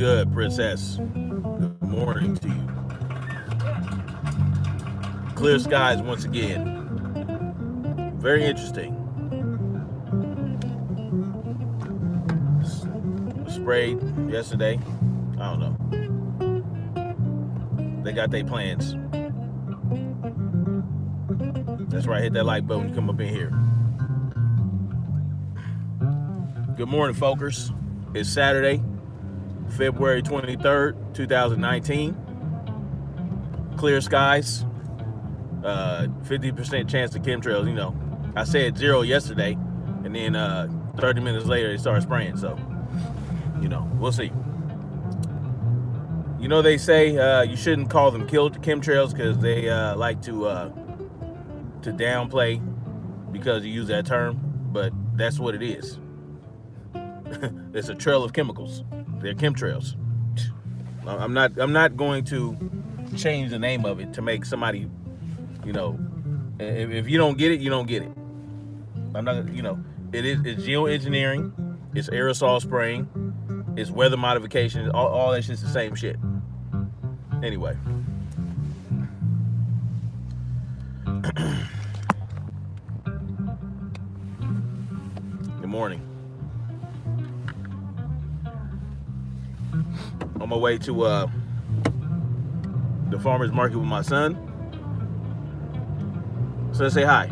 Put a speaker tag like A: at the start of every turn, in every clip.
A: good, Princess? Good morning to you. Clear skies once again. Very interesting. Sprayed yesterday. I don't know. They got their plans. That's right. Hit that like button when you come up in here. Good morning, folkers. It's Saturday, February 23rd, 2019. Clear skies. 50% chance of chemtrails. You know, I said 0 yesterday, and then 30 minutes later they started spraying. So, you know, we'll see. You know, they say you shouldn't call them chemtrails because they like to downplay because you use that term, but that's what it is. It's a trail of chemicals. They're chemtrails. I'm not going to change the name of it to make somebody, you know, if you don't get it, you don't get it. I'm not, you know, it's geoengineering, it's aerosol spraying, it's weather modification, all that shit's the same shit. Anyway. Good morning. On my way to the farmer's market with my son. So say hi.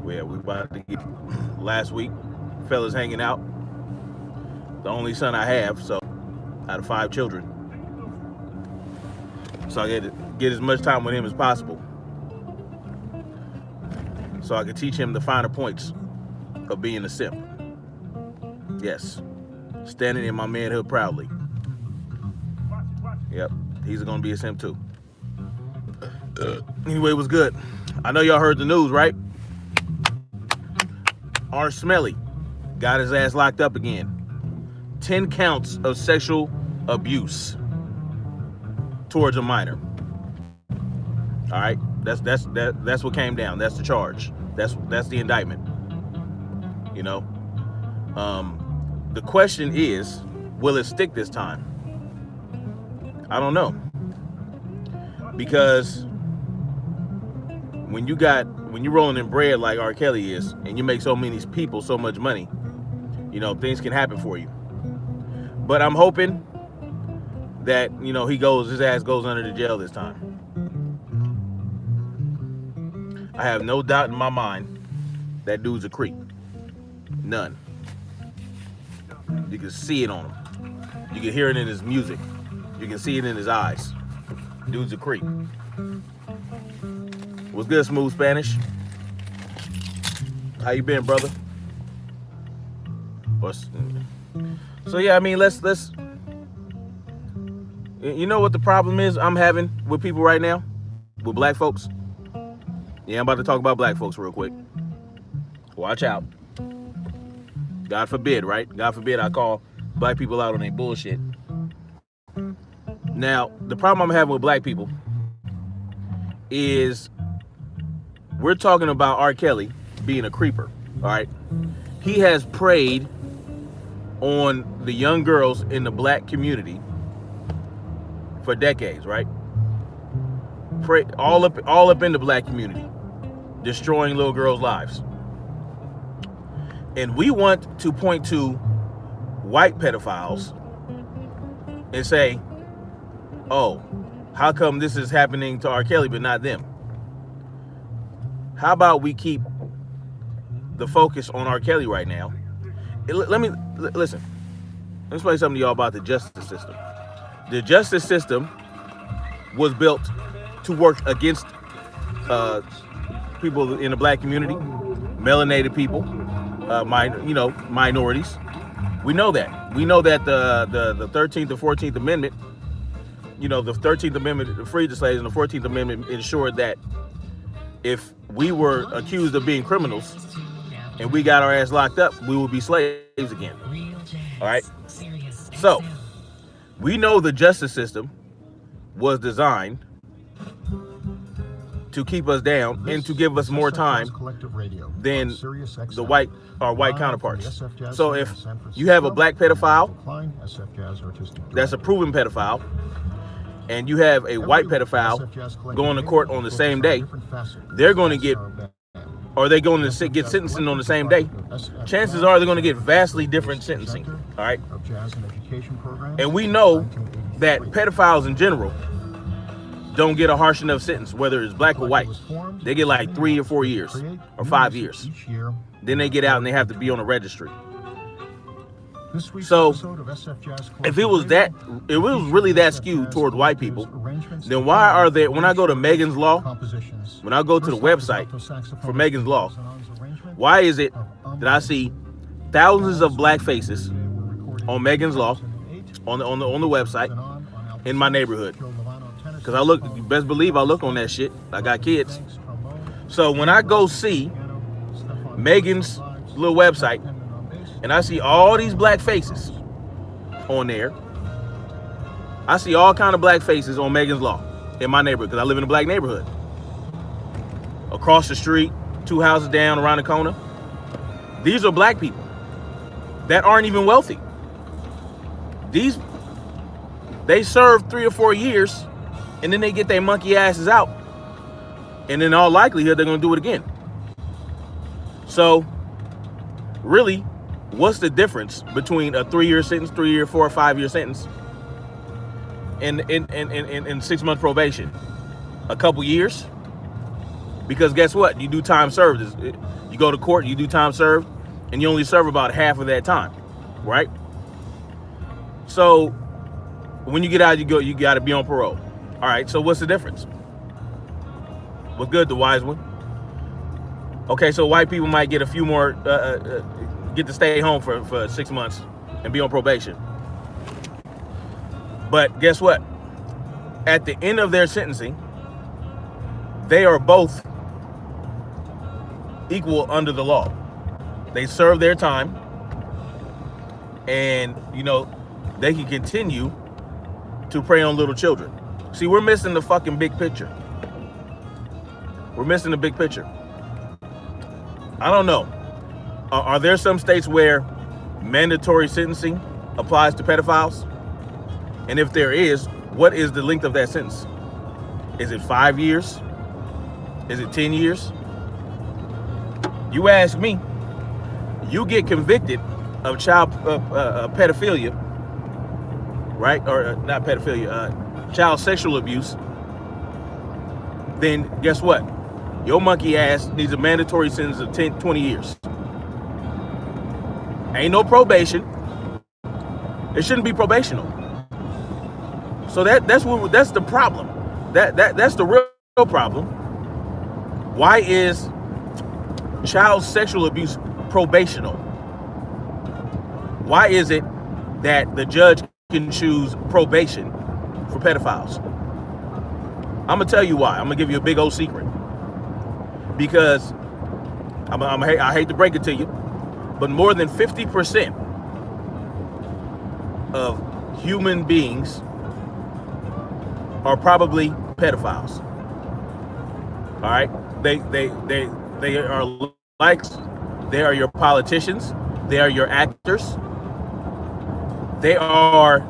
A: Yeah, we about to get last week. Fellas hanging out. The only son I have, so out of 5 children. So I get as much time with him as possible. So I can teach him the finer points of being a simp. Yes. Standing in my manhood proudly. Yep. He's gonna be a simp too. Anyway, it was good. I know y'all heard the news, right? R. Smelly got his ass locked up again. 10 counts of sexual abuse towards a minor. All right, that's what came down. That's the charge. That's the indictment. You know, the question is, will it stick this time? I don't know, because when you're rolling in bread like R. Kelly is, and you make so many people so much money, you know, things can happen for you. But I'm hoping that, you know, his ass goes under the jail this time. I have no doubt in my mind that dude's a creep. None. You can see it on him. You can hear it in his music. You can see it in his eyes. Dude's a creep. What's good, Smooth Spanish? How you been, brother? So yeah, I mean, let's. You know what the problem is I'm having with people right now, with black folks? Yeah, I'm about to talk about black folks real quick. Watch out. God forbid, right? God forbid I call black people out on their bullshit. Now, the problem I'm having with black people is we're talking about R. Kelly being a creeper, all right? He has preyed on the young girls in the black community for decades, right? All up in the black community, destroying little girls' lives. And we want to point to white pedophiles and say, oh, how come this is happening to R. Kelly but not them? How about we keep the focus on R. Kelly right now? Let me listen. Let me explain something to y'all about the justice system. The justice system was built to work against people in the black community, melanated people, minorities. We know that. We know that the 13th and 14th Amendment, you know, the 13th Amendment freed the slaves, and the 14th Amendment ensured that if we were accused of being criminals and we got our ass locked up, we would be slaves again. All right? So, we know the justice system was designed to keep us down and to give us more time than the white counterparts. So if you have a black pedophile that's a proven pedophile, and you have a white pedophile going to court on the same day, they're going to get, or they're going to get sentencing on the same day. Chances are they're going to get vastly different sentencing. All right. And we know that pedophiles in general don't get a harsh enough sentence, whether it's black or white. They get like 3 or 4 years or 5 years. Then they get out and they have to be on a registry. So if it was really that skewed toward white people, then why are there, when I go to Megan's Law, when I go to the website for Megan's Law, why is it that I see thousands of black faces on Megan's Law on the website in my neighborhood? Because I look, you best believe I look on that shit. I got kids. So when I go see Megan's little website and I see all these black faces on there, I see all kind of black faces on Megan's Law in my neighborhood, because I live in a black neighborhood. Across the street, 2 houses down, around the corner, these are black people that aren't even wealthy. They serve 3 or 4 years, and then they get their monkey asses out, and in all likelihood they're going to do it again. So really, what's the difference between a 3-year sentence, 3-year, 4 or 5 year sentence, and 6-month probation? A couple years? Because guess what? You do time served. You go to court, you do time served, and you only serve about half of that time, right? So when you get out, you got to be on parole. All right, so what's the difference? What's good, the wise one? Okay, so white people might get a few more, get to stay home for 6 months and be on probation. But guess what? At the end of their sentencing, they are both equal under the law. They serve their time, and they can continue to prey on little children. See, we're missing the fucking big picture. We're missing the big picture. I don't know. Are there some states where mandatory sentencing applies to pedophiles? And if there is, what is the length of that sentence? Is it 5 years? Is it 10 years? You ask me, you get convicted of child pedophilia, right? Or not pedophilia, child sexual abuse. Then guess what? Your monkey ass needs a mandatory sentence of 10, 20 years. Ain't no probation. It shouldn't be probational. So that's the problem. That's the real problem. Why is child sexual abuse probational? Why is it that the judge can choose probation for pedophiles? I'm gonna tell you why. I'm gonna give you a big old secret. Because I hate to break it to you, but more than 50% of human beings are probably pedophiles. All right, they are like, they are your politicians, they are your actors, they are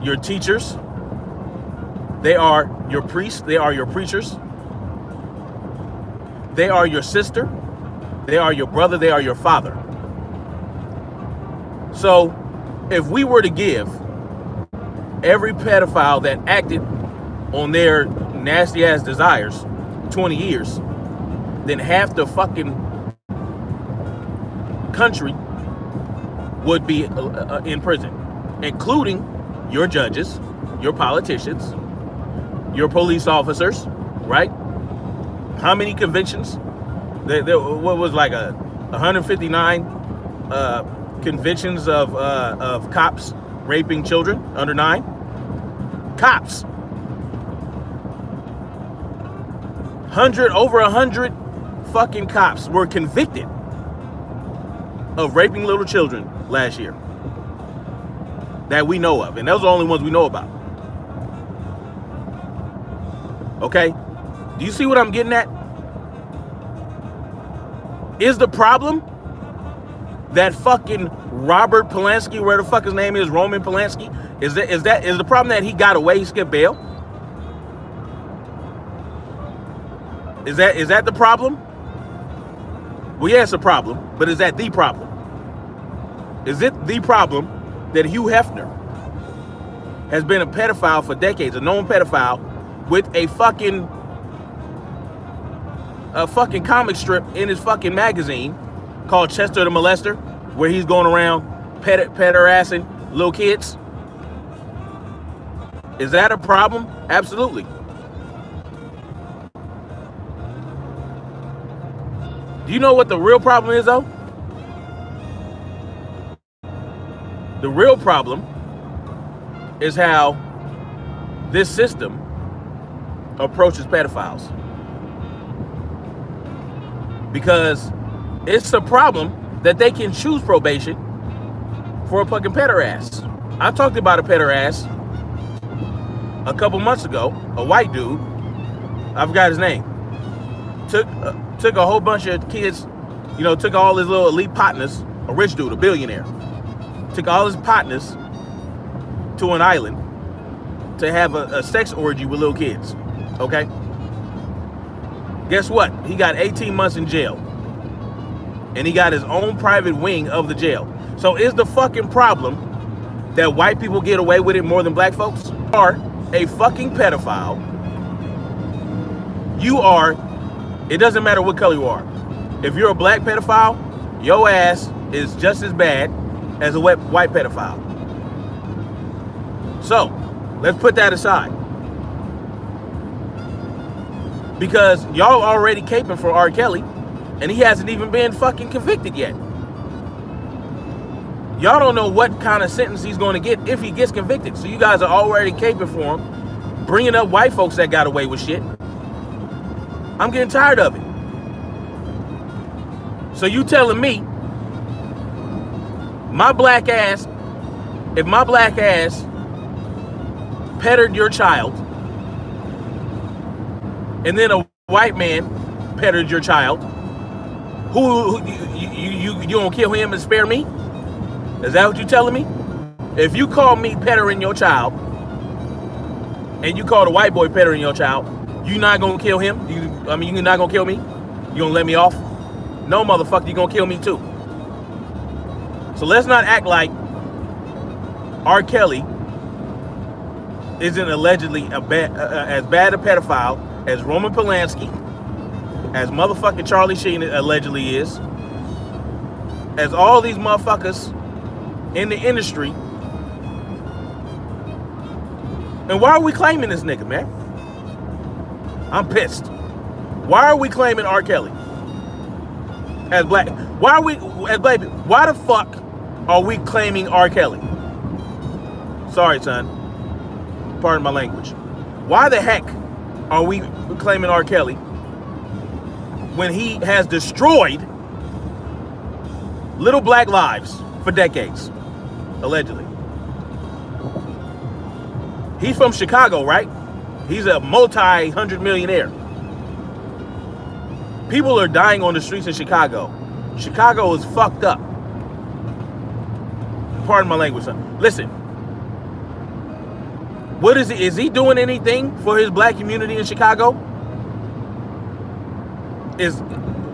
A: your teachers, they are your priests, they are your preachers, they are your sister, they are your brother, they are your father. So if we were to give every pedophile that acted on their nasty ass desires 20 years, then half the fucking country would be in prison, including your judges, your politicians, your police officers, right? How many convictions? What was like 159 convictions of cops raping children under 9? Cops. Over 100 fucking cops were convicted of raping little children last year that we know of, and those are the only ones we know about. Okay, Do you see what I'm getting at? Is the problem that fucking Robert Polanski, where the fuck his name is, Roman Polanski, is the problem that he got away, he skipped bail? Is that the problem? Well, yeah, it's a problem, but is that the problem? Is it the problem that Hugh Hefner has been a pedophile for decades, a known pedophile, with a fucking comic strip in his fucking magazine called Chester the Molester, where he's going around pederassing little kids? Is that a problem? Absolutely. Do you know what the real problem is, though? The real problem is how this system approaches pedophiles. Because it's a problem that they can choose probation for a fucking pederast. I talked about a pederast a couple months ago, a white dude, I forgot his name, took a whole bunch of kids, took all his little elite partners, a rich dude, a billionaire, took all his partners to an island to have a sex orgy with little kids, okay? Guess what? He got 18 months in jail. And he got his own private wing of the jail. So is the fucking problem that white people get away with it more than black folks? You are a fucking pedophile. You are, it doesn't matter what color you are. If you're a black pedophile, your ass is just as bad as a white pedophile. So, let's put that aside. Because y'all already caping for R. Kelly, and he hasn't even been fucking convicted yet. Y'all don't know what kind of sentence he's going to get if he gets convicted. So you guys are already caping for him, bringing up white folks that got away with shit. I'm getting tired of it. So you telling me my black ass, if my black ass petted your child, and then a white man petted your child, who you gonna kill him and spare me? Is that what you telling me? If you call me pettering your child, and you call the white boy pettering your child, you not gonna kill him? You're not gonna kill me? You gonna let me off? No, motherfucker, you gonna kill me too. So let's not act like R. Kelly isn't allegedly as bad a pedophile as Roman Polanski, as motherfucking Charlie Sheen allegedly is, as all these motherfuckers in the industry. And why are we claiming this nigga, man? I'm pissed. Why are we claiming R. Kelly as black? Why are we as black people? Why the fuck are we claiming R. Kelly? Sorry, son. Pardon my language. Why the heck are we claiming R. Kelly when he has destroyed little black lives for decades, allegedly? He's from Chicago, right? He's a multi-hundred millionaire. People are dying on the streets in Chicago. Chicago is fucked up. Pardon my language, son. Listen. What is he? Is he doing anything for his black community in Chicago?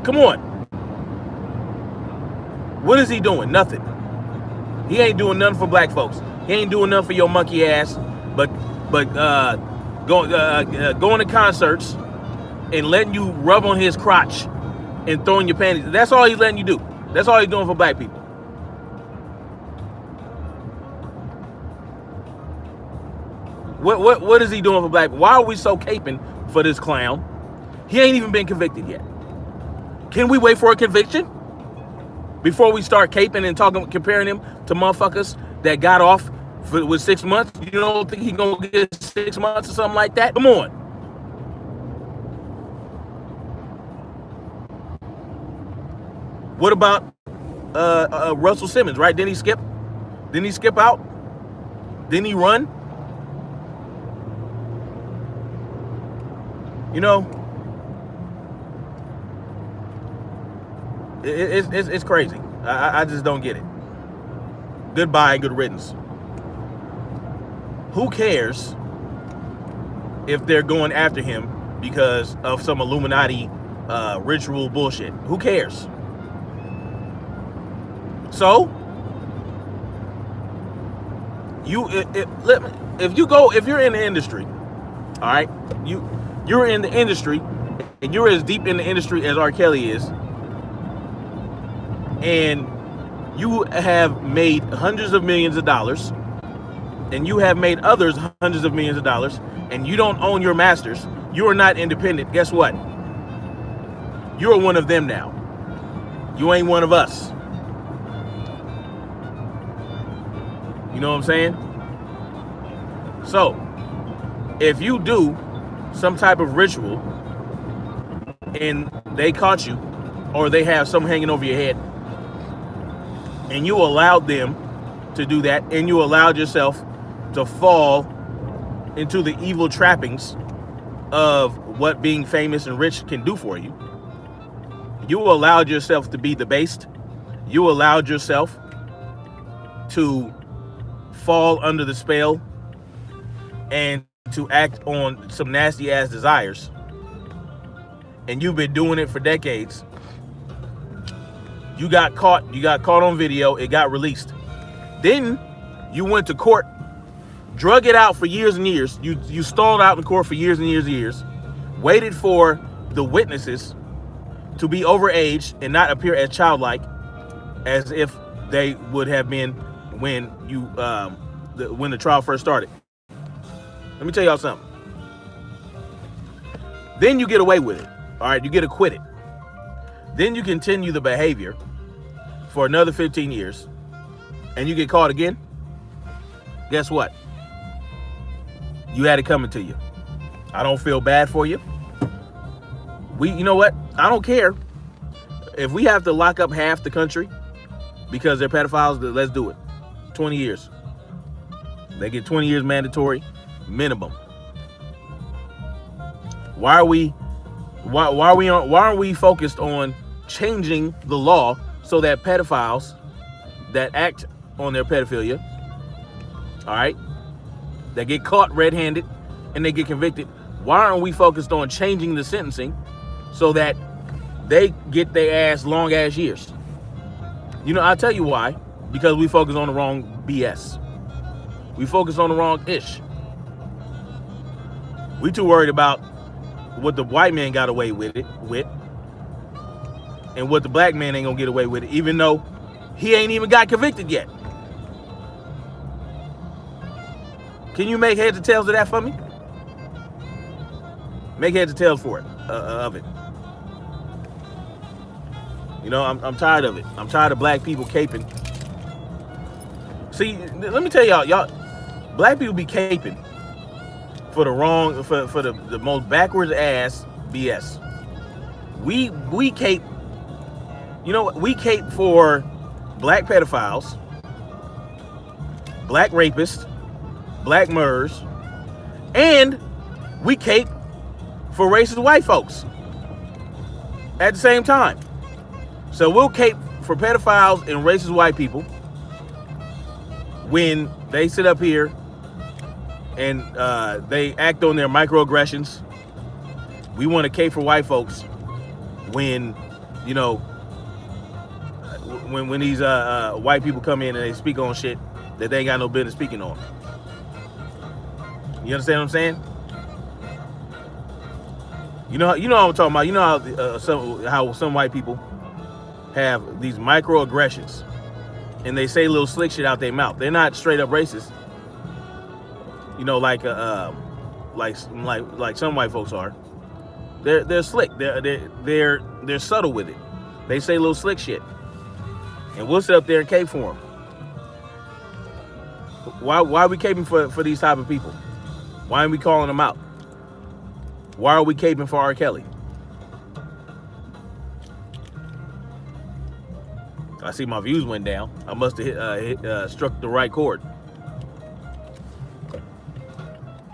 A: Come on. What is he doing? Nothing. He ain't doing nothing for black folks. He ain't doing nothing for your monkey ass. But going to concerts and letting you rub on his crotch and throwing your panties. That's all he's letting you do. That's all he's doing for black people. What is he doing for black people? Why are we so caping for this clown? He ain't even been convicted yet. Can we wait for a conviction before we start caping and comparing him to motherfuckers that got off with 6 months? You don't think he's gonna get 6 months or something like that? Come on. What about Russell Simmons, right? Didn't he skip? Didn't he skip out? Didn't he run? You know, It's crazy. I just don't get it. Goodbye, good riddance. Who cares if they're going after him because of some Illuminati ritual bullshit? Who cares? So if you're in the industry, all right, you're in the industry and you're as deep in the industry as R. Kelly is, and you have made hundreds of millions of dollars, and you have made others hundreds of millions of dollars, and you don't own your masters, you are not independent. Guess what? You're one of them now. You ain't one of us. You know what I'm saying? So, if you do some type of ritual and they caught you, or they have something hanging over your head, and you allowed them to do that, and you allowed yourself to fall into the evil trappings of what being famous and rich can do for you, you allowed yourself to be debased, you allowed yourself to fall under the spell and to act on some nasty ass desires, and you've been doing it for decades. You got caught on video, it got released. Then you went to court, drug it out for years and years. You stalled out in court for years and years and years, waited for the witnesses to be overage and not appear as childlike as if they would have been when when the trial first started. Let me tell y'all something. Then you get away with it. All right, you get acquitted. Then you continue the behavior for another 15 years, and you get caught again. Guess what? You had it coming to you. I don't feel bad for you. You know what? I don't care if we have to lock up half the country because they're pedophiles. Let's do it. 20 years. They get 20 years mandatory minimum. Why aren't we focused on changing the law so that pedophiles that act on their pedophilia, all right, that get caught red-handed and they get convicted, why aren't we focused on changing the sentencing so that they get their ass long ass years? You know, I'll tell you why. Because we focus on the wrong BS. We focus on the wrong ish. We too worried about what the white man got away with and what the black man ain't gonna get away with it, even though he ain't even got convicted yet. Can you make heads or tails of that for me? Make heads or tails for it, of it. You know, I'm tired of it. I'm tired of black people caping. See, let me tell y'all, black people be caping for the wrong, for the most backwards ass BS. We cape, you know what? We cape for black pedophiles, black rapists, black murderers, and we cape for racist white folks at the same time. So we'll cape for pedophiles and racist white people when they sit up here and they act on their microaggressions. We want to cape for white folks when, you know, when these white people come in and they speak on shit that they ain't got no business speaking on. You understand what I'm saying? You know what I'm talking about. You know how some white people have these microaggressions and they say little slick shit out their mouth. They're not straight up racist. You know, like some white folks are. They're slick. They're subtle with it. They say little slick shit, and we'll sit up there and cape for them. Why are we caping for these type of people? Why aren't we calling them out? Why are we caping for R. Kelly? I see my views went down. I must have struck the right chord.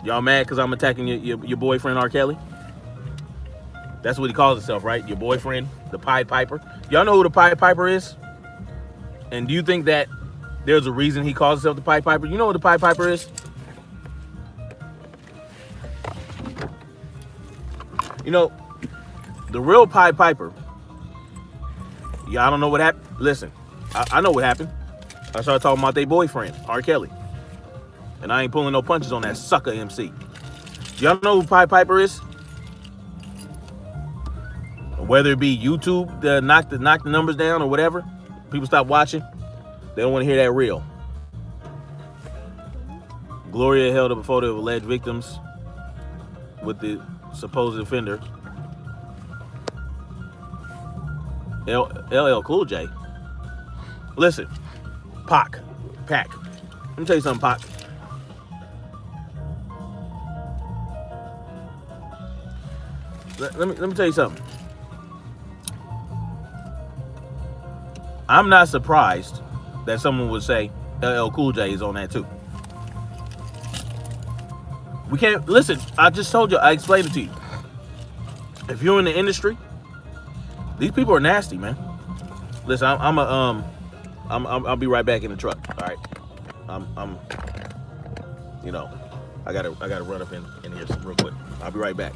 A: Y'all mad because I'm attacking your boyfriend R. Kelly? That's what he calls himself, right? Your boyfriend, the Pied Piper. Y'all know who the Pied Piper is? And do you think that there's a reason he calls himself the Pied Piper? You know what the Pied Piper is? You know, the real Pied Piper, y'all don't know what happened? Listen, I know what happened. I started talking about their boyfriend, R. Kelly. And I ain't pulling no punches on that sucker MC. Y'all know who Pied Piper is? Whether it be YouTube to knock the numbers down or whatever, people stop watching. They don't want to hear that real. Gloria held up a photo of alleged victims with the supposed offender. LL Cool J. Listen, Pac. Let me tell you something, Pac. Let me tell you something. I'm not surprised that someone would say LL Cool J is on that too. We can't listen. I just told you. I explained it to you. If you're in the industry, these people are nasty, man. Listen, I'll be right back in the truck. All right. You know, I gotta run up in here real quick. I'll be right back.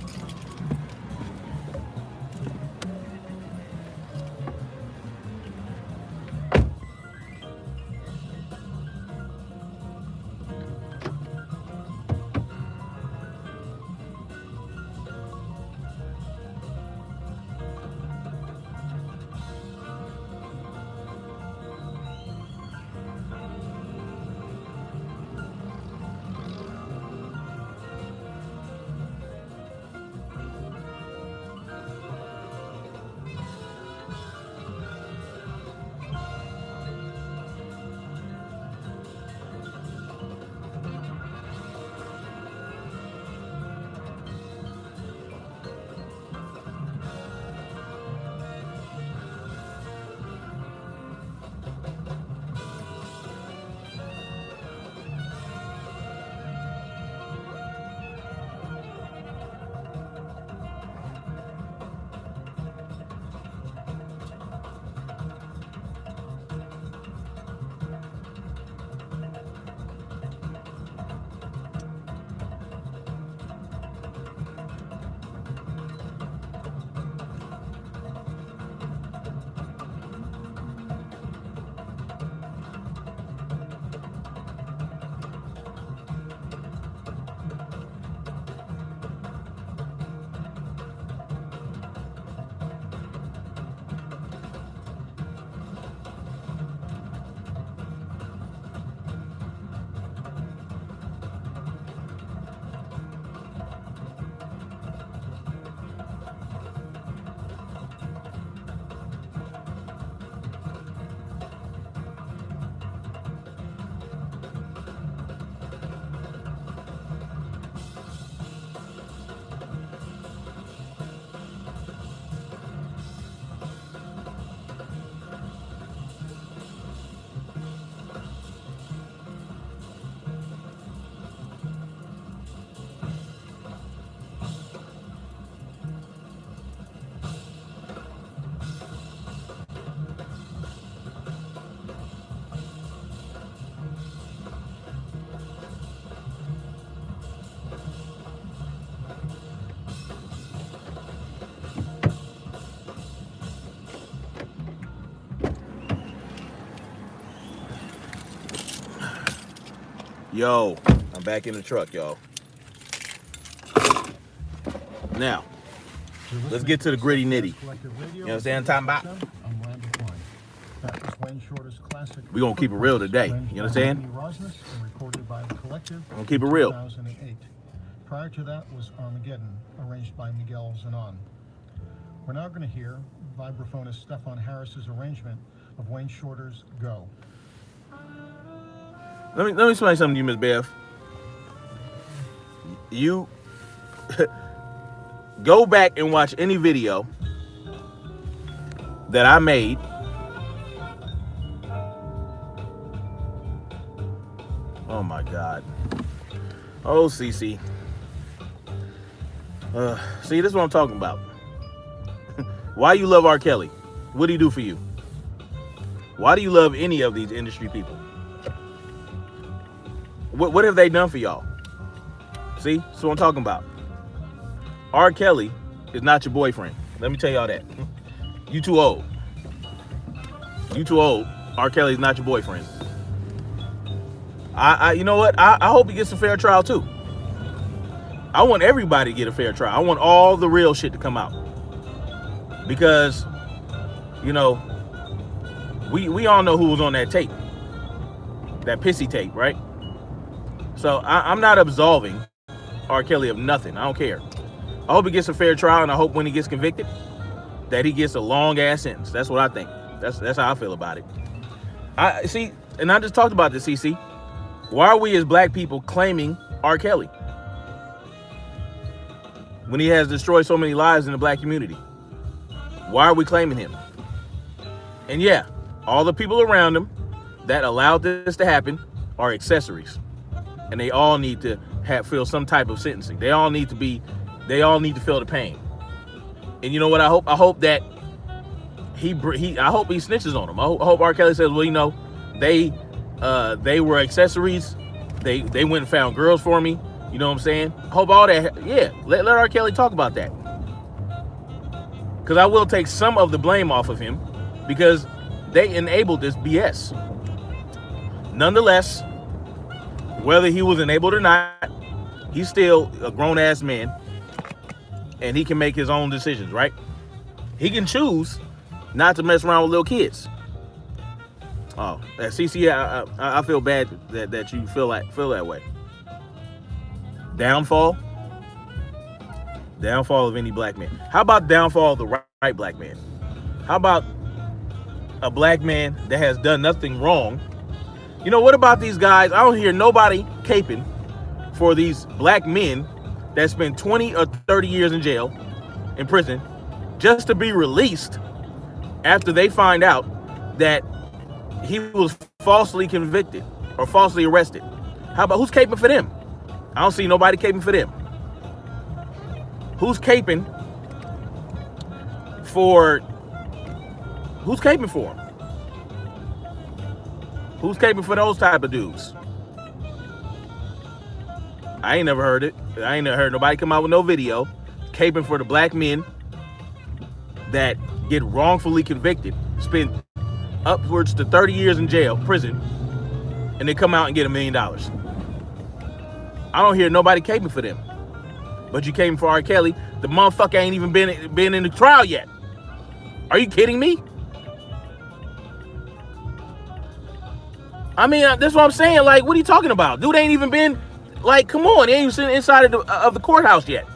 A: Yo, I'm back in the truck, y'all. Now, let's get to the gritty nitty. You understand what I'm talking about? We're going to keep it real today. You understand? We're going to keep it real.
B: Prior to that was Armageddon, arranged by Miguel Zanon. We're now going to hear vibraphonist Stefan Harris's arrangement of Wayne Shorter's Go.
A: Let me explain something to you, Miss Bev. You go back and watch any video that I made oh my God. Oh, CC. See, this is what I'm talking about. Why you love R. Kelly? What did he do for you? Why do you love any of these industry people? What have they done for y'all? See, that's what I'm talking about. R. Kelly is not your boyfriend. Let me tell y'all that. You too old. You too old. R. Kelly is not your boyfriend. You know what? I hope he gets a fair trial too. I want everybody to get a fair trial. I want all the real shit to come out. Because, you know, we all know who was on that tape. That pissy tape, right? So I'm not absolving R. Kelly of nothing. I don't care. I hope he gets a fair trial, and I hope when he gets convicted that he gets a long ass sentence. That's what I think. That's how I feel about it. I see, and I just talked about this, CC. Why are we as black people claiming R. Kelly when he has destroyed so many lives in the black community? Why are we claiming him? And yeah, all the people around him that allowed this to happen are accessories, and they all need to feel some type of sentencing. They all need to feel the pain. And you know what? I hope that I hope he snitches on them. I hope R. Kelly says, well, you know, they were accessories. They went and found girls for me. You know what I'm saying? I hope all that. Yeah, let R. Kelly talk about that. Because I will take some of the blame off of him because they enabled this BS. Nonetheless, whether he was enabled or not, he's still a grown-ass man, and he can make his own decisions, right? He can choose not to mess around with little kids. Oh, CC, I feel bad that you feel that way. Downfall of any black man. How about downfall of the right black man? How about a black man that has done nothing wrong? You know, what about these guys? I don't hear nobody caping for these black men that spend 20 or 30 years in prison, just to be released after they find out that he was falsely convicted or falsely arrested. How about, who's caping for them? I don't see nobody caping for them. Who's caping for them? Who's caping for those type of dudes? I ain't never heard it. I ain't never heard nobody come out with no video caping for the black men that get wrongfully convicted, spend upwards to 30 years in prison, and they come out and get $1 million. I don't hear nobody caping for them. But you came for R. Kelly. The motherfucker ain't even been in the trial yet. Are you kidding me? I mean, that's what I'm saying. Like, what are you talking about? Dude ain't even been, like, come on. He ain't even sitting inside of the courthouse yet.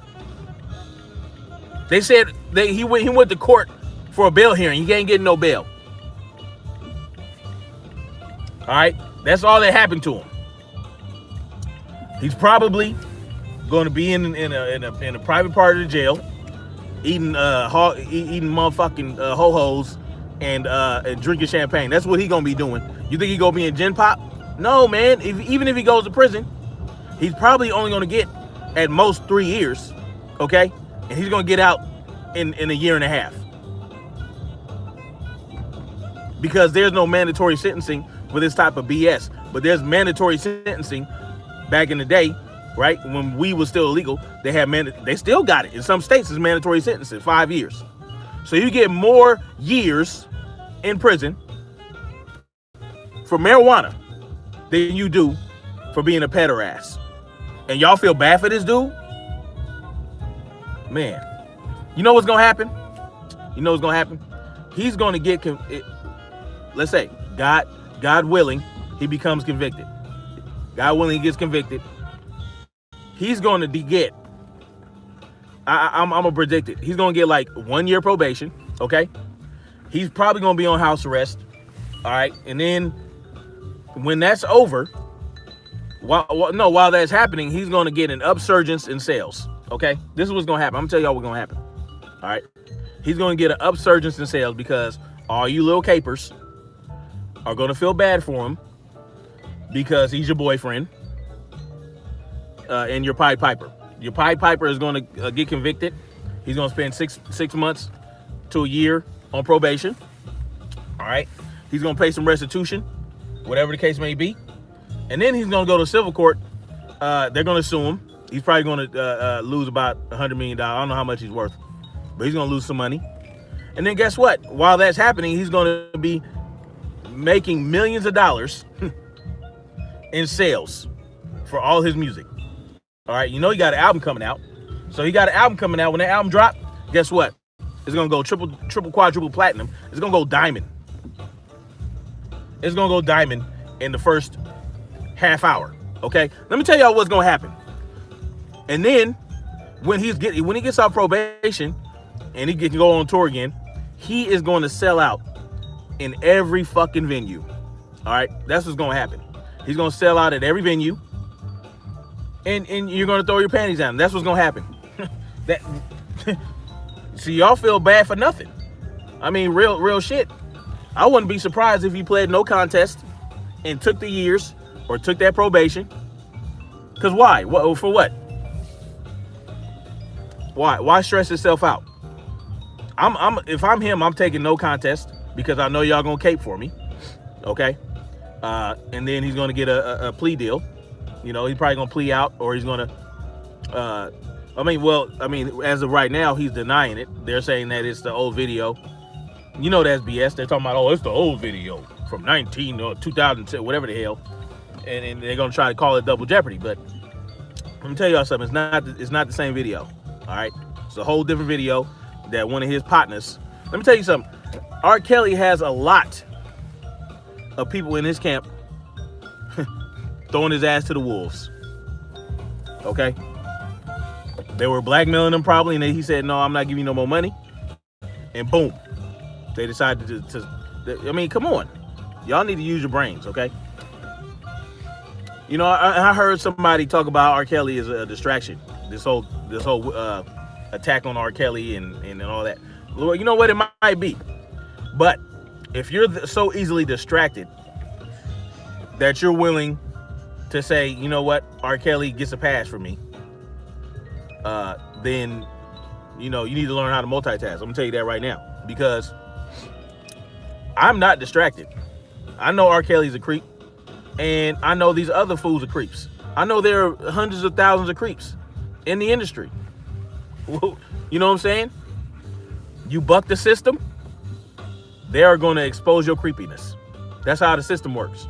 A: They said he went to court for a bail hearing. He ain't getting no bail. All right? That's all that happened to him. He's probably going to be in a private part of the jail, eating motherfucking ho-hos and drinking champagne. That's what he gonna be doing. You think he gonna be in Gen Pop? No, man. Even if he goes to prison, he's probably only gonna get at most 3 years, okay? And he's gonna get out in a year and a half. Because there's no mandatory sentencing for this type of BS. But there's mandatory sentencing back in the day, right? When weed was still illegal, they still got it. In some states, it's mandatory sentencing, 5 years. So you get more years in prison for marijuana than you do for being a pederast. And y'all feel bad for this dude? Man, you know what's gonna happen? He's gonna get, let's say, God willing, he becomes convicted. God willing, he gets convicted. He's going to get, I'm going to predict it. He's going to get like 1 year probation, okay? He's probably going to be on house arrest, all right? And then when that's over, while that's happening, he's going to get an upsurgence in sales, okay? This is what's going to happen. I'm going to tell y'all what's going to happen, all right? He's going to get an upsurgence in sales because all you little capers are going to feel bad for him because he's your boyfriend. And your Pied Piper. Your Pied Piper is going to get convicted. He's going to spend six months to a year on probation. All right. He's going to pay some restitution, whatever the case may be. And then he's going to go to civil court. They're going to sue him. He's probably going to lose about $100 million. I don't know how much he's worth, but he's going to lose some money. And then guess what? While that's happening, he's going to be making millions of dollars in sales for all his music. All right. You know, he got an album coming out. So he got an album coming out. When that album drop, guess what? It's going to go triple, quadruple platinum. It's going to go diamond. It's going to go diamond in the first half hour. Okay. Let me tell y'all what's going to happen. And then when he gets off probation and he can go on tour again, he is going to sell out in every fucking venue. All right. That's what's going to happen. He's going to sell out at every venue. And you're going to throw your panties down. That's what's going to happen. So y'all feel bad for nothing. I mean, real shit. I wouldn't be surprised if he played no contest and took the years or took that probation. Because why? For what? Why stress yourself out? If I'm him, I'm taking no contest because I know y'all gonna cape for me. Okay. And then he's gonna get a plea deal. You know, he's probably gonna plea out, or he's gonna as of right now, he's denying it. They're saying that it's the old video. You know that's BS. They're talking about, oh, it's the old video from 19 or 2010, whatever the hell. And they're gonna try to call it double jeopardy. But let me tell y'all something. It's not the same video. All right. It's a whole different video that one of his partners. Let me tell you something. R. Kelly has a lot of people in his camp throwing his ass to the wolves. Okay. They were blackmailing him probably, and he said, no, I'm not giving you no more money. And boom, they decided I mean, come on. Y'all need to use your brains, okay? You know, I heard somebody talk about R. Kelly as a distraction. This whole attack on R. Kelly and all that. Well, you know what? It might be. But if you're so easily distracted that you're willing to say, you know what, R. Kelly gets a pass for me, then, you know, you need to learn how to multitask. I'm gonna tell you that right now, because I'm not distracted. I know R. Kelly's a creep, and I know these other fools are creeps. I know there are hundreds of thousands of creeps in the industry. You know what I'm saying? You buck the system, they are going to expose your creepiness. That's how the system works.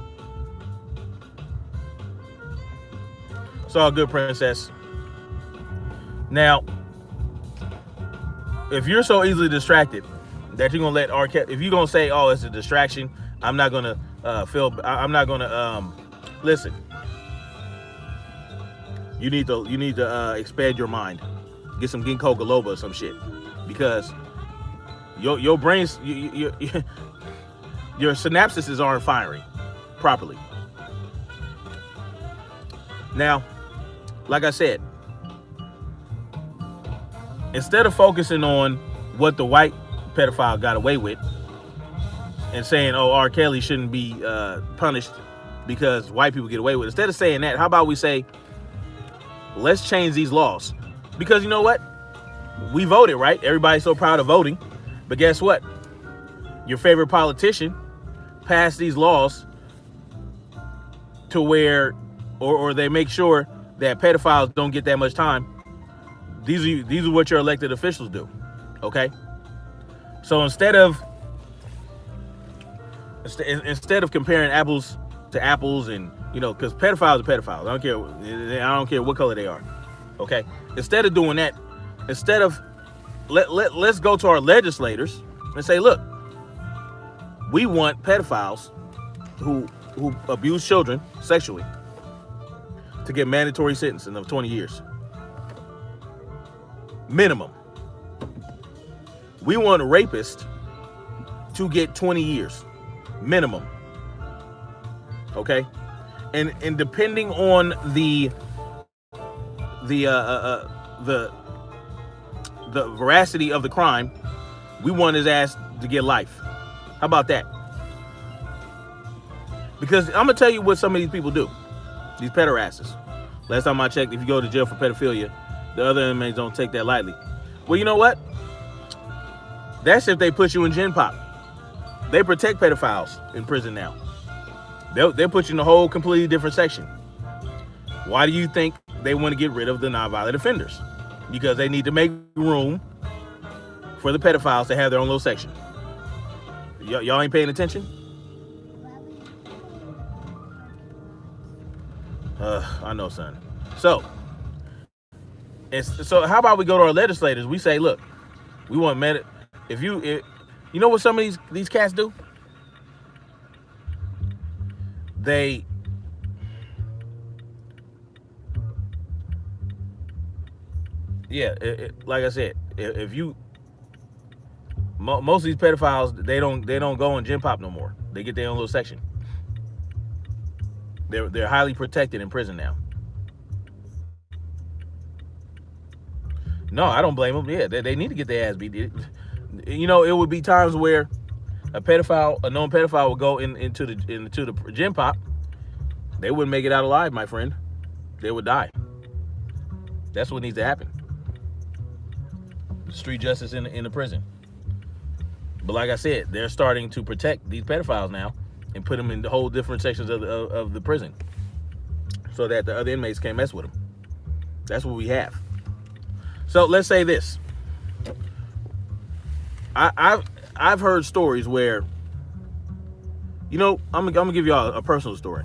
A: It's all good, princess. Now, if you're so easily distracted that you're gonna let R. Kelly, if you're gonna say, "Oh, it's a distraction," I'm not gonna listen. You need to expand your mind, get some ginkgo biloba or some shit, because your brains, your synapses aren't firing properly. Now, like I said, instead of focusing on what the white pedophile got away with and saying, oh, R. Kelly shouldn't be punished because white people get away with it, instead of saying that, how about we say, let's change these laws? Because you know what? We voted, right? Everybody's so proud of voting. But guess what? Your favorite politician passed these laws to where, or they make sure that pedophiles don't get that much time. These are what your elected officials do, okay? So instead of comparing apples to apples, and you know, because pedophiles are pedophiles. I don't care what color they are, okay? Instead of doing that, let's go to our legislators and say, look, we want pedophiles who abuse children sexually to get mandatory sentencing of 20 years. Minimum. We want a rapist to get 20 years. Minimum. Okay? And depending on the veracity of the crime, we want his ass to get life. How about that? Because I'm gonna tell you what some of these people do. These pederasses. Last time I checked, if you go to jail for pedophilia, the other inmates don't take that lightly. Well, you know what? That's if they put you in Gen Pop. They protect pedophiles in prison now. They'll put you in a whole completely different section. Why do you think they want to get rid of the nonviolent offenders? Because they need to make room for the pedophiles to have their own little section. Y'all ain't paying attention? I know, son. So how about we go to our legislators? We say, look, we want if you know what some of these cats do? They like I said, if you most of these pedophiles, they don't go in Gen Pop no more. They get their own little section. They're highly protected in prison now. No, I don't blame them. Yeah, they need to get their ass beat. You know, it would be times where a known pedophile would go into the Gen Pop. They wouldn't make it out alive, my friend. They would die. That's what needs to happen. Street justice in the prison. But like I said, they're starting to protect these pedophiles now and put them in the whole different sections of the prison so that the other inmates can't mess with them. That's what we have. So let's say this. I've heard stories where, you know, I'm gonna give y'all a personal story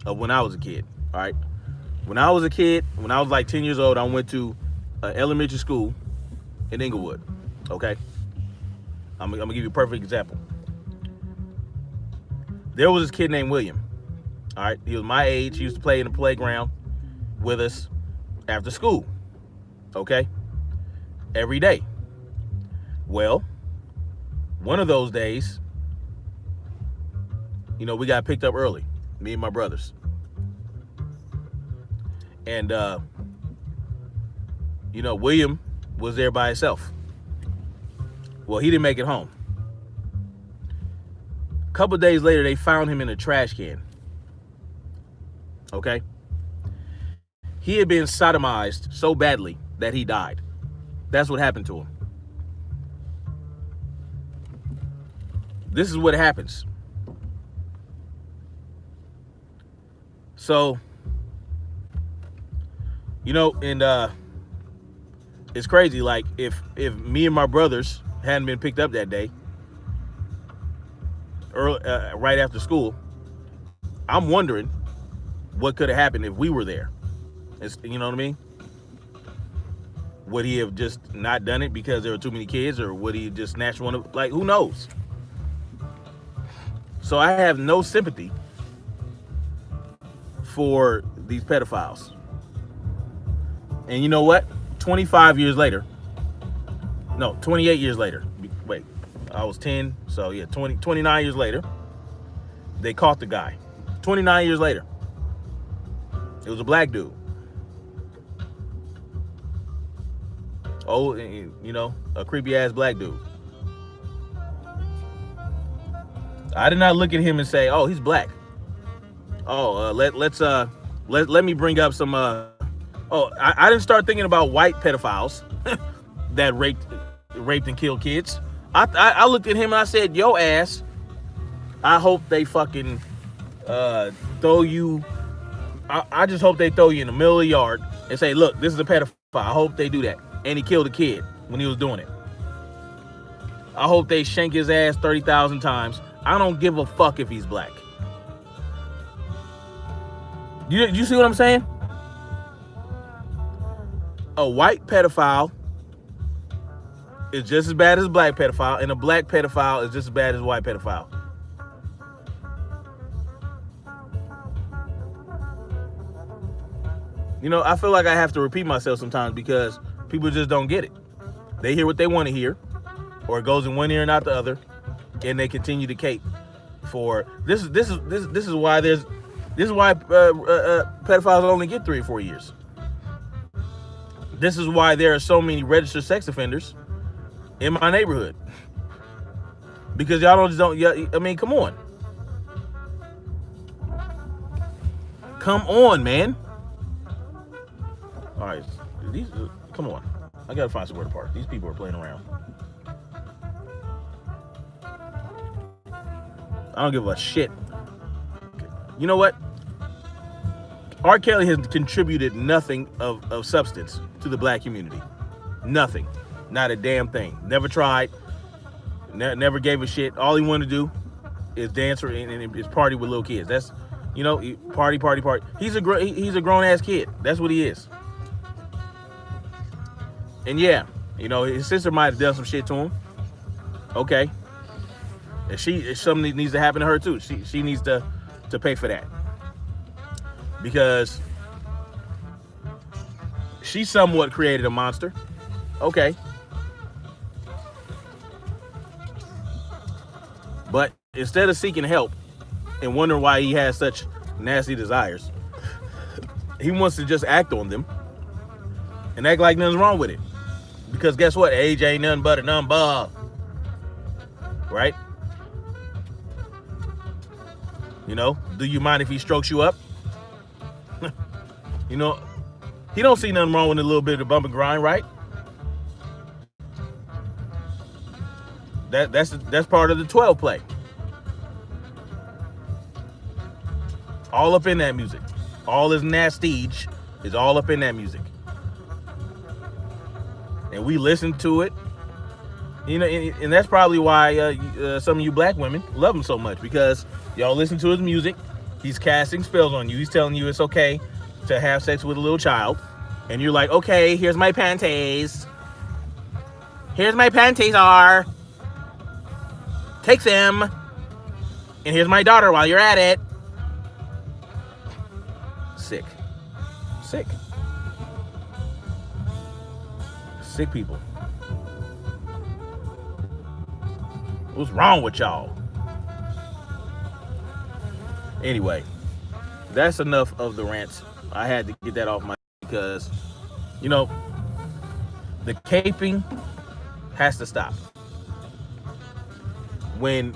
A: of when I was a kid. All right, when I was a kid, when I was like 10 years old, I went to elementary school in Inglewood. Okay, I'm gonna give you a perfect example. There was this kid named William. All right, he was my age. He used to play in the playground with us after school. Okay, every day. Well, one of those days, you know, we got picked up early, me and my brothers. And, you know, William was there by himself. Well, he didn't make it home. A couple of days later, they found him in a trash can. Okay? He had been sodomized so badly that he died. That's what happened to him. This is what happens. So, you know, and it's crazy. Like if me and my brothers hadn't been picked up that day, early, right after school, I'm wondering what could have happened if we were there. You know what I mean? Would he have just not done it because there were too many kids, or would he just snatch one of, like, who knows? So I have no sympathy for these pedophiles. And you know what? 28 years later. Wait, I was 10, so yeah, 29 years later, they caught the guy. 29 years later. It was a black dude. Oh, you know, a creepy ass black dude. I did not look at him and say, "Oh, he's black." Oh, let me bring up some. I didn't start thinking about white pedophiles that raped and killed kids. I looked at him and I said, "Yo ass, I hope they fucking throw you. I just hope they throw you in the middle of the yard and say, look, this is a pedophile. I hope they do that." And he killed a kid when he was doing it. I hope they shank his ass 30,000 times. I don't give a fuck if he's black. You see what I'm saying? A white pedophile is just as bad as a black pedophile, and a black pedophile is just as bad as a white pedophile. You know, I feel like I have to repeat myself sometimes because people just don't get it. They hear what they want to hear, or it goes in one ear and out the other, and they continue to cape for this is why pedophiles only get 3 or 4 years. This is why there are so many registered sex offenders in my neighborhood. Because y'all don't, I mean, come on. Come on, man. All right, come on. I gotta find somewhere to park. These people are playing around. I don't give a shit. You know what? R. Kelly has contributed nothing of substance to the black community. Nothing. Not a damn thing. Never tried. Never gave a shit. All he wanted to do is dance and is party with little kids. That's, you know, party. He's a grown ass kid. That's what he is. And yeah, you know, his sister might have done some shit to him. Okay. And if something needs to happen to her too. She needs to pay for that. Because she somewhat created a monster. Okay. But instead of seeking help and wondering why he has such nasty desires, he wants to just act on them and act like nothing's wrong with it. Because guess what? Age ain't nothing but a number. Right? You know, do you mind if he strokes you up? You know, he don't see nothing wrong with a little bit of bump and grind, right? That's part of the 12 play. All up in that music. All his nastige is all up in that music. And we listen to it. You know, and that's probably why some of you black women love him so much, because y'all listen to his music. He's casting spells on you. He's telling you it's okay to have sex with a little child. And you're like, okay, here's my panties. Here's my panties are. Take them. And here's my daughter while you're at it. Sick. Sick people. What's wrong with y'all? Anyway, that's enough of the rants. I had to get that off my, because, you know, the caping has to stop. When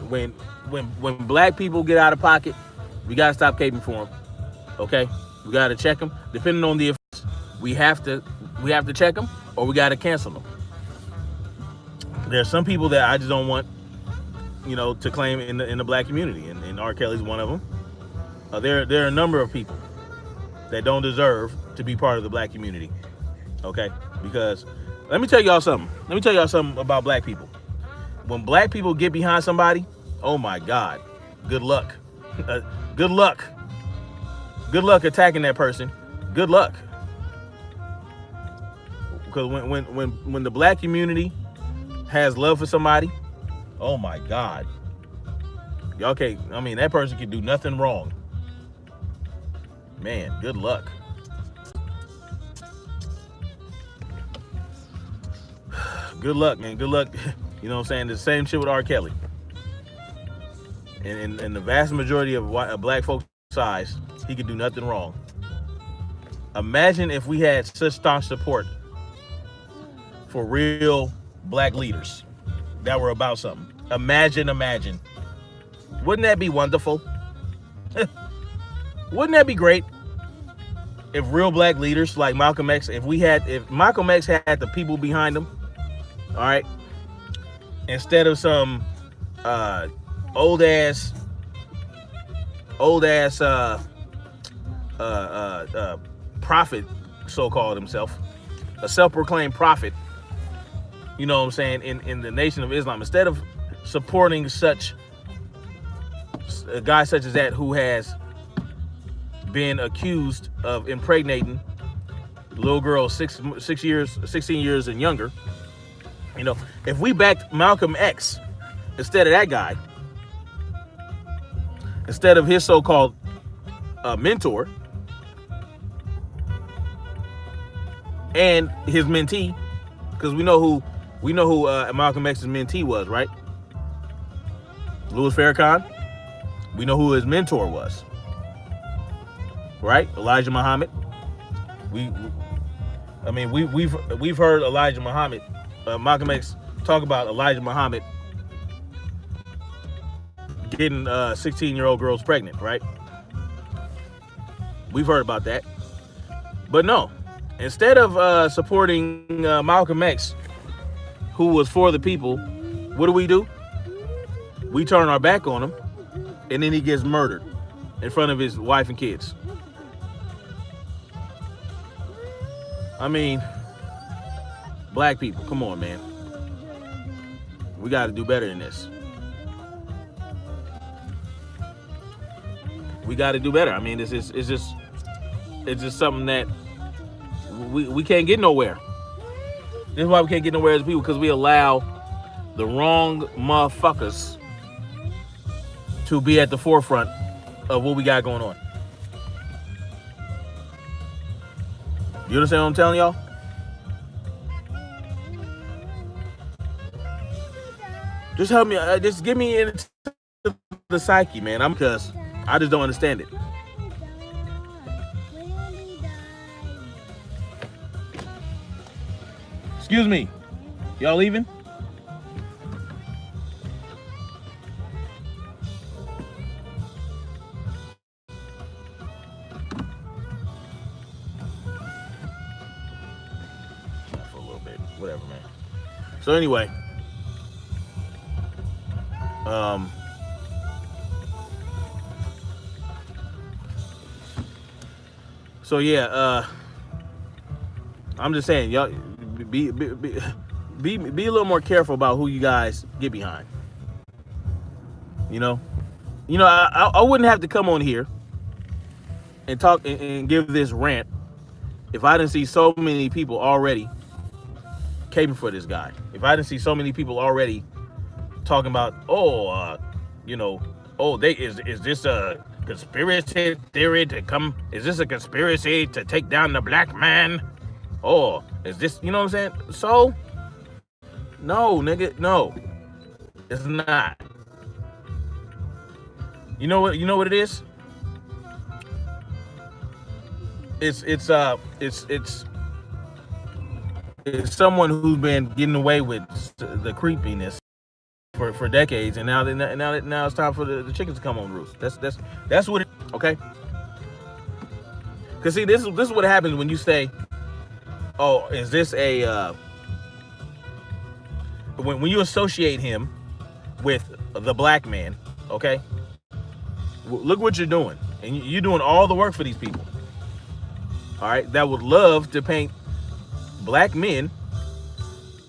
A: black people get out of pocket, we gotta stop caping for them. Okay, we gotta check them. Depending on the offense, we have to check them, or we gotta cancel them. There are some people that I just don't want, you know, to claim in the black community, and R. Kelly's one of them. There are a number of people that don't deserve to be part of the black community. Okay, because let me tell y'all something. Let me tell y'all something about black people. When black people get behind somebody, oh my God, good luck. Good luck. Good luck attacking that person. Good luck. Because when the black community has love for somebody, oh my God. Y'all can't, I mean, that person can do nothing wrong. Man, good luck. Good luck, man. Good luck. You know what I'm saying? The same shit with R. Kelly. And the vast majority of black folks' eyes, he could do nothing wrong. Imagine if we had such staunch support for real black leaders that were about something. Imagine. Wouldn't that be wonderful? Wouldn't that be great? If real black leaders like Malcolm X, if Malcolm X had the people behind him, all right, instead of some old ass prophet, so-called himself, a self-proclaimed prophet, you know what I'm saying, in the Nation of Islam, instead of supporting such a guy such as that, who has been accused of impregnating little girls 16 years and younger. You know, if we backed Malcolm X instead of that guy, instead of his so-called mentor and his mentee, because we know who Malcolm X's mentee was, right? Louis Farrakhan. We know who his mentor was, right? Elijah Muhammad. We've heard Elijah Muhammad, Malcolm X talk about Elijah Muhammad getting 16-year-old girls pregnant, right? We've heard about that. But no, instead of supporting Malcolm X, who was for the people, what do? We turn our back on him and then he gets murdered in front of his wife and kids. I mean, black people, come on, man. We got to do better than this. We got to do better. I mean, it's just something that we can't get nowhere. This is why we can't get nowhere as people, because we allow the wrong motherfuckers to be at the forefront of what we got going on. You understand what I'm telling y'all? Just help me. Just get me into the psyche, man. Because I just don't understand it. Excuse me. Y'all leaving? For a little bit. Whatever, man. So anyway. So yeah, I'm just saying, y'all be a little more careful about who you guys get behind. You know, I wouldn't have to come on here and talk and give this rant if I didn't see so many people already caping for this guy. If I didn't see so many people already talking about, is this a conspiracy theory to come? Is this a conspiracy to take down the black man? Or is this, you know what I'm saying? So, no, nigga, no, it's not. You know what it is? It's someone who's been getting away with the creepiness for decades, and now it's time for the chickens to come on roost. That's what it, okay? Cause see, this is what happens when you say, oh, is this a when you associate him with the black man, okay? Look what you're doing, and you're doing all the work for these people. All right, that would love to paint black men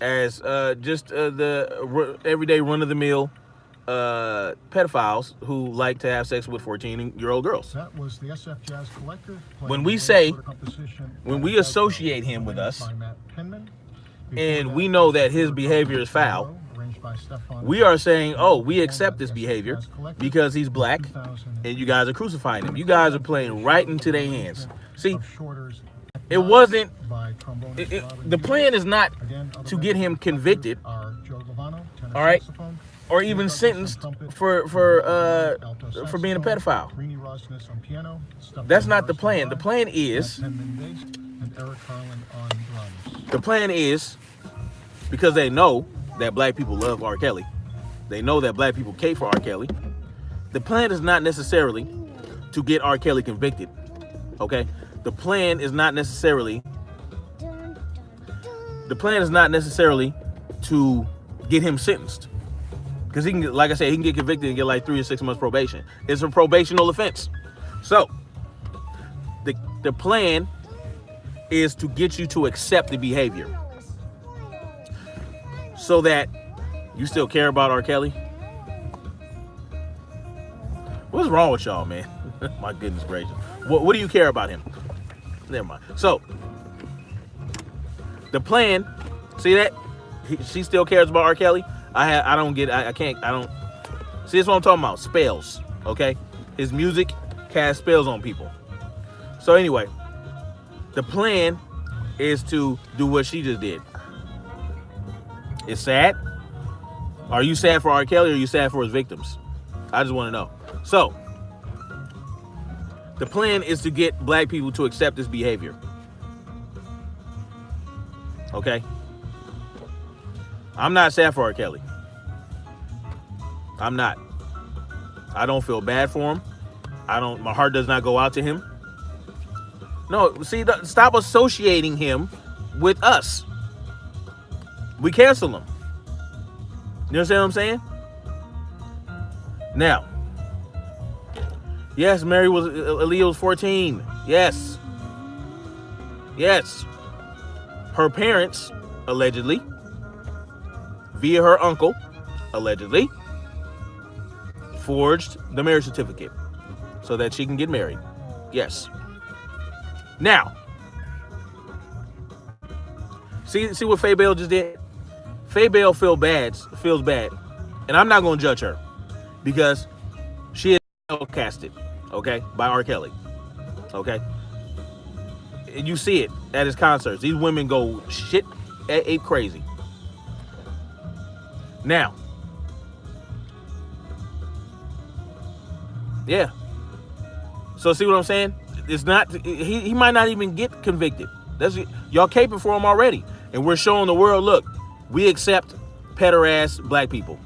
A: as just the everyday run-of-the-mill pedophiles who like to have sex with 14-year-old girls.
B: That was the SF Jazz Collector.
A: When we say, when we associate him with us, and we know that his behavior is foul, we are saying, oh, we accept this behavior because he's black, and you guys are crucifying him. You guys are playing right into their hands. See, it wasn't, the plan is not to get him convicted, all right, or even sentenced for being a pedophile. That's not the plan. The plan is, because they know that black people love R. Kelly, they know that black people cape for R. Kelly, the plan is not necessarily to get R. Kelly convicted, okay? The plan is not necessarily to get him sentenced. Because he can, like I said, he can get convicted and get like 3 or 6 months probation. It's a probational offense. So, the plan is to get you to accept the behavior. So that you still care about R. Kelly. What's wrong with y'all, man? My goodness gracious. What do you care about him? Never mind. So, the plan, see that? She still cares about R. Kelly? I don't see, that's what I'm talking about. Spells, okay? His music casts spells on people. So anyway, the plan is to do what she just did. It's sad. Are you sad for R. Kelly, or are you sad for his victims? I just want to know. So, the plan is to get black people to accept this behavior. Okay? I'm not sad for R. Kelly. I'm not. I don't feel bad for him. My heart does not go out to him. No, see, stop associating him with us. We cancel him. You understand what I'm saying? Now, Yes, Aaliyah was 14. Yes. Yes. Her parents, allegedly, via her uncle, allegedly, forged the marriage certificate so that she can get married. Yes. Now, see what Faye Bell just did? Faye Bell feels bad, and I'm not going to judge her because she is outcasted, okay, by R. Kelly, okay? And you see it at his concerts. These women go shit ape crazy. Now, yeah. So see what I'm saying? It's not. He might not even get convicted. Y'all caping for him already, and we're showing the world. Look, we accept pederast black people.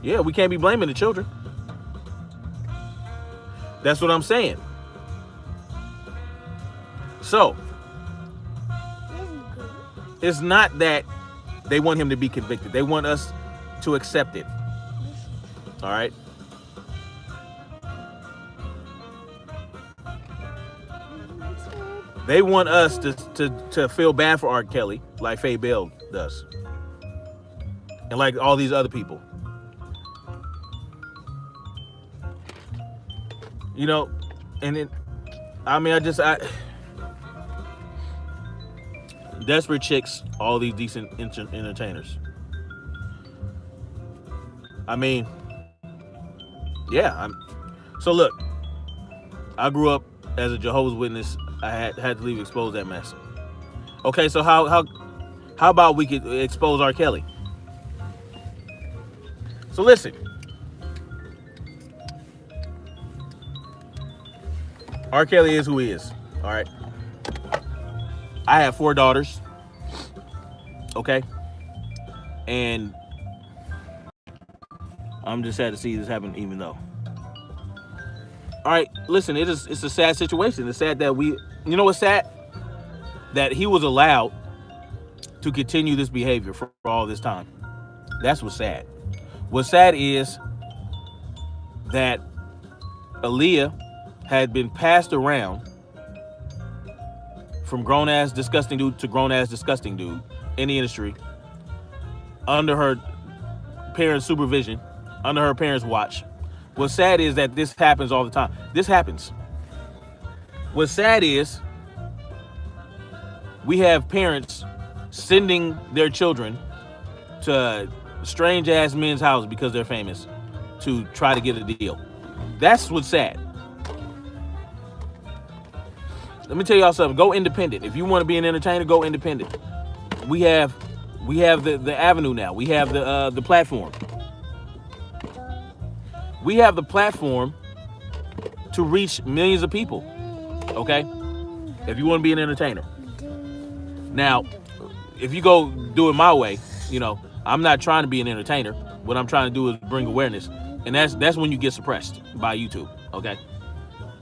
A: Yeah, we can't be blaming the children. That's what I'm saying. So, it's not that they want him to be convicted. They want us to accept it. All right? They want us to feel bad for R. Kelly like Faye Bell does. And like all these other people. You know, and it, I mean, desperate chicks, all these decent entertainers. I mean, yeah. So look, I grew up as a Jehovah's Witness. I had to leave expose that mess. Okay, so how about we could expose R. Kelly? So listen. R. Kelly is who he is. All right. I have 4 daughters. Okay. And I'm just sad to see this happen, even though. All right, listen, it's a sad situation. It's sad that you know what's sad? That he was allowed to continue this behavior for all this time. That's what's sad. What's sad is that Aaliyah had been passed around from grown-ass disgusting dude to grown-ass disgusting dude in the industry under her parents' supervision, under her parents' watch. What's sad is that this happens all the time. This happens. What's sad is we have parents sending their children to strange-ass men's houses because they're famous to try to get a deal. That's what's sad. Let me tell y'all something. Go independent. If you want to be an entertainer, go independent. We have the avenue now. We have the platform. We have the platform to reach millions of people. Okay? If you want to be an entertainer. Now, if you go do it my way, you know, I'm not trying to be an entertainer. What I'm trying to do is bring awareness. And that's when you get suppressed by YouTube. Okay?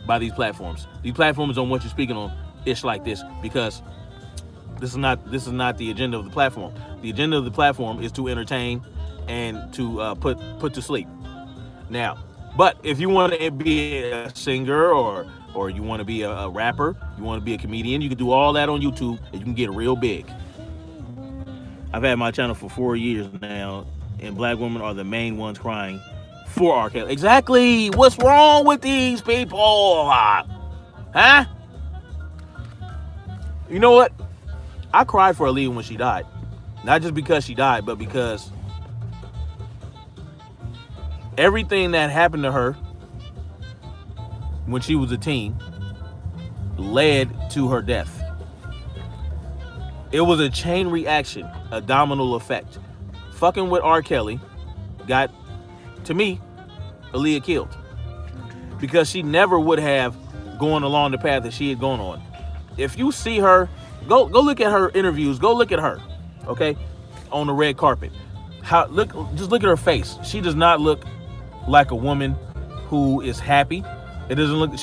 A: By these platforms. These platforms don't want you speaking on ish like this because this is not the agenda of the platform. The agenda of the platform is to entertain and to put to sleep. Now, but if you want to be a singer or you want to be a rapper, you want to be a comedian, you can do all that on YouTube and you can get real big. I've had my channel for 4 years now, and black women are the main ones crying for R. Kelly. Exactly. What's wrong with these people? Huh? You know what? I cried for Aaliyah when she died. Not just because she died, but because everything that happened to her when she was a teen led to her death. It was a chain reaction, a domino effect. Fucking with R. Kelly got, to me, Aaliyah killed. Because she never would have gone along the path that she had gone on. If you see her, go look at her interviews, go look at her, okay, on the red carpet. Just look at her face. She does not look like a woman who is happy. She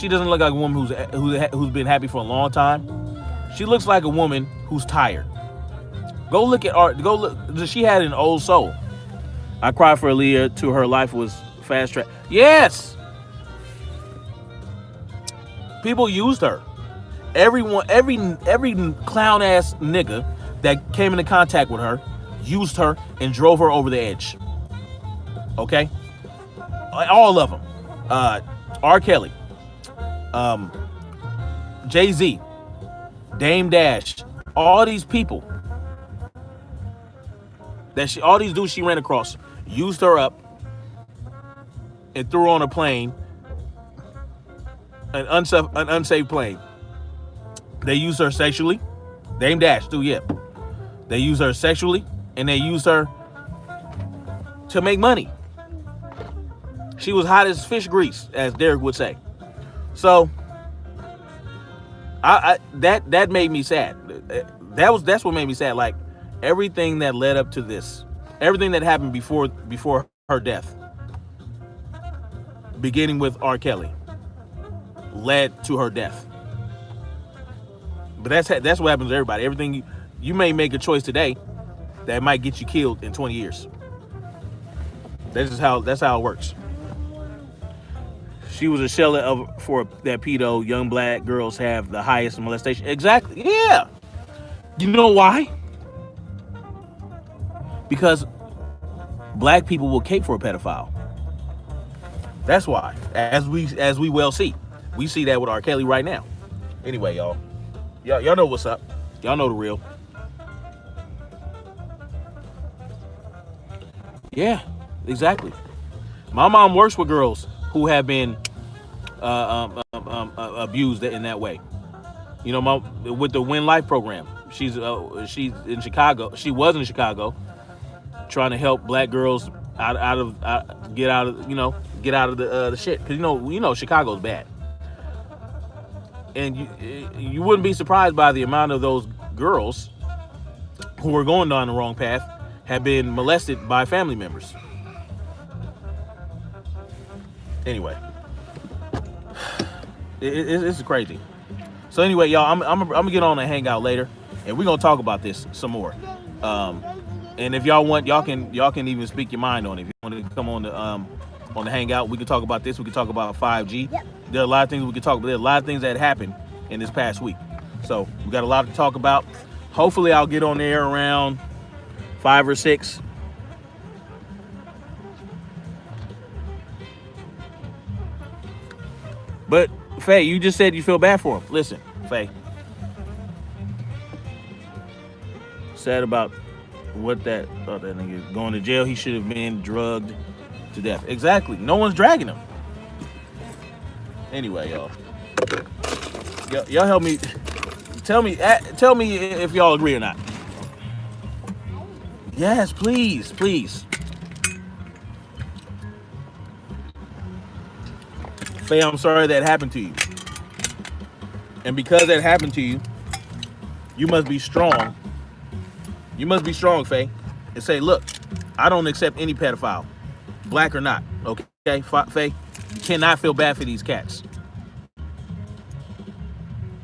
A: doesn't look like a woman who's been happy for a long time. She looks like a woman who's tired. Go look at art. She had an old soul. I cried for Aaliyah to her life was fast track. Yes, people used her. Everyone, every clown ass nigga that came into contact with her used her and drove her over the edge. Okay, all of them. R. Kelly, Jay-Z, Dame Dash, all these people all these dudes she ran across used her up and threw her on a plane, an unsafe plane. They used her sexually. Dame Dash too, yeah. They used her sexually and they used her to make money. She was hot as fish grease, as Derek would say. So that made me sad. That's what made me sad. Like everything that led up to this, everything that happened before her death, beginning with R. Kelly, led to her death. But that's what happens to everybody. Everything you may make a choice today that might get you killed in 20 years. That's how it works. She was a shelter for that pedo. Young black girls have the highest molestation. Exactly. Yeah. You know why? Because black people will cape for a pedophile. That's why. As we well see. We see that with R. Kelly right now. Anyway, y'all know what's up. Y'all know the real. Yeah, exactly. My mom works with girls who have been abused in that way. You know, with the Win Life program, she's in Chicago. She was in Chicago, trying to help black girls get out of the shit. Because you know Chicago's bad, and you wouldn't be surprised by the amount of those girls who were going down the wrong path have been molested by family members. Anyway, it's crazy. So anyway, y'all, I'm gonna get on and hang out later, and we're gonna talk about this some more. And if y'all want, y'all can even speak your mind on it. If you want to come on the hangout, we can talk about this. We can talk about 5G. Yep. There are a lot of things we can talk about. There are a lot of things that happened in this past week. So we got a lot to talk about. Hopefully, I'll get on there around 5 or 6. But Faye, you just said you feel bad for him. Listen, Faye. Sad about what that nigga going to jail. He should have been drugged to death. Exactly. No one's dragging him. Anyway, y'all help me. Tell me if y'all agree or not. Yes, please. Faye, I'm sorry that happened to you. And because that happened to you, you must be strong. You must be strong, Faye. And say, look, I don't accept any pedophile, black or not. Okay, Faye? You cannot feel bad for these cats.